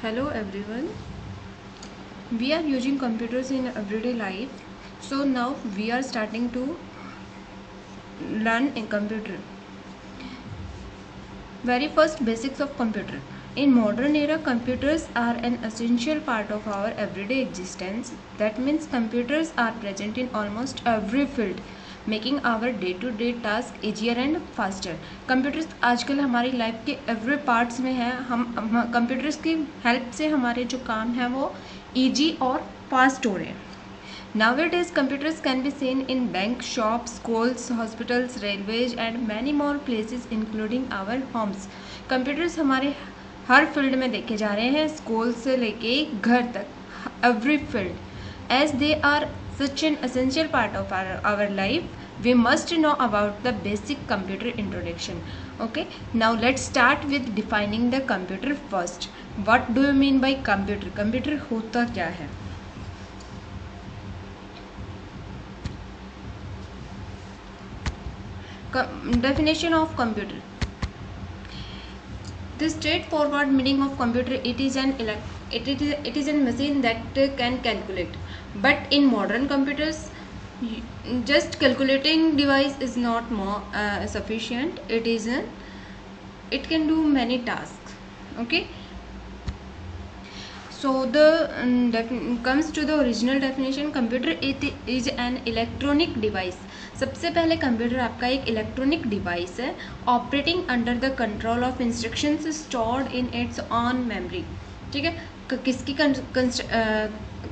Hello everyone. We are using computers in everyday life. So now we are starting to learn in computer. Very first basics of computer. In modern era, computers are an essential part of our everyday existence. That means computers are present in almost every field, making our day to day task easier and faster. Computers आजकल हमारी life के every parts में है. हम computers की help से हमारे जो काम है वो ईजी और फास्ट हो रहे हैं. Nowadays, computers can be seen in bank, shops, schools, hospitals, railways and many more places including our homes. Computers हमारे हर फील्ड में देखे जा रहे हैं, स्कूल से लेके घर तक, every field. As they are such an essential part of our life, we must know about the basic computer introduction. Okay, now let's start with defining the computer first. What do you mean by computer? Computer होता क्या है? Definition of computer. The straightforward meaning of computer, it is a machine that can calculate. But in modern computers, just calculating device is not more sufficient. It can do many tasks. Okay. So the comes to the original definition. Computer it is an electronic device. सबसे पहले computer आपका एक electronic device है, operating under the control of instructions stored in its on memory. ठीक है, किसकी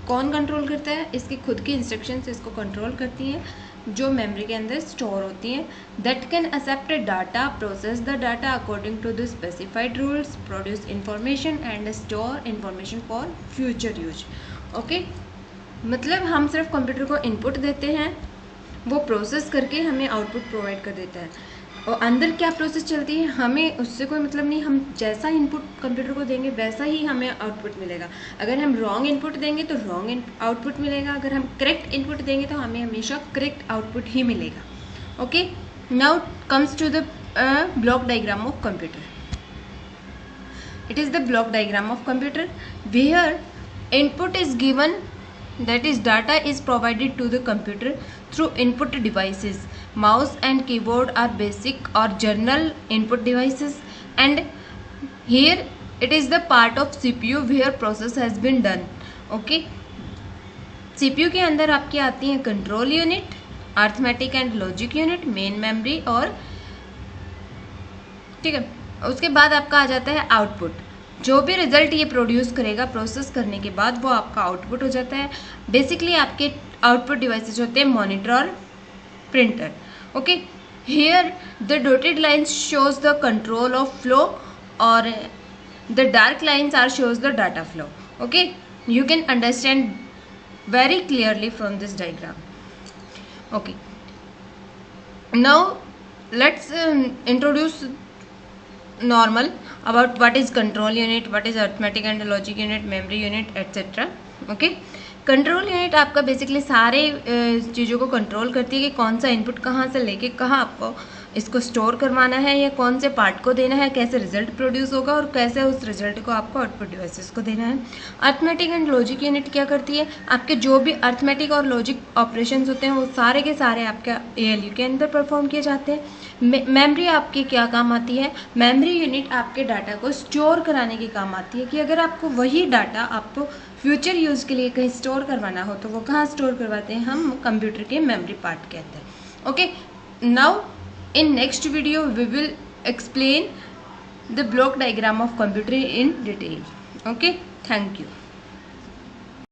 कौन control करता है? इसकी खुद की इंस्ट्रक्शंस इसको कंट्रोल करती हैं जो मेमोरी के अंदर स्टोर होती हैं. That can accept data, process the data according to the specified rules, produce information and store information for future use. Okay, मतलब हम सिर्फ कंप्यूटर को इनपुट देते हैं, वो प्रोसेस करके हमें आउटपुट प्रोवाइड कर देता है. और अंदर क्या प्रोसेस चलती है हमें उससे कोई मतलब नहीं. हम जैसा इनपुट कंप्यूटर को देंगे वैसा ही हमें आउटपुट मिलेगा. अगर हम रॉन्ग इनपुट देंगे तो रॉन्ग आउटपुट मिलेगा. अगर हम करेक्ट इनपुट देंगे तो हमें हमेशा करेक्ट आउटपुट ही मिलेगा. Okay, now comes to the block diagram of computer. It is the block diagram of computer where input is given, that is data is provided to the computer through input devices. Mouse and keyboard are basic or general input devices, and here it is the part of CPU where process has been done. Okay, CPU के अंदर आपकी आती हैं control unit, arithmetic and logic unit, main memory और ठीक है. उसके बाद आपका आ जाता है आउटपुट. जो भी रिजल्ट ये प्रोड्यूस करेगा प्रोसेस करने के बाद वो आपका आउटपुट हो जाता है. बेसिकली आपके आउटपुट डिवाइसेस होते हैं मॉनिटर और printer. Okay, here the dotted lines shows the control of flow और the dark lines are shows the data flow. Okay, you can understand very clearly from this diagram. Okay, now let's introduce normal about what is control unit, what is arithmetic and logic unit, memory unit etc. Okay, control unit आपका basically सारे चीज़ों को control करती है कि कौन सा input कहाँ से लेके कहाँ आपको इसको स्टोर करवाना है या कौन से पार्ट को देना है, कैसे रिजल्ट प्रोड्यूस होगा और कैसे उस रिजल्ट को आपको आउटपुट डिवाइसेस को देना है. अर्थमेटिक एंड लॉजिक यूनिट क्या करती है? आपके जो भी अर्थमेटिक और लॉजिक ऑपरेशंस होते हैं वो सारे के सारे आपके ALU के अंदर परफॉर्म किए जाते हैं. मेमोरी आपके क्या काम आती है? मेमोरी यूनिट आपके डाटा को स्टोर कराने के काम आती है कि अगर आपको वही डाटा आपको फ्यूचर यूज़ के लिए कहीं स्टोर करवाना हो तो वो कहाँ स्टोर करवाते हैं? हम कंप्यूटर के मेमोरी पार्ट के अंदर. Okay, now in next video we will explain the block diagram of computer in detail. Okay, thank you.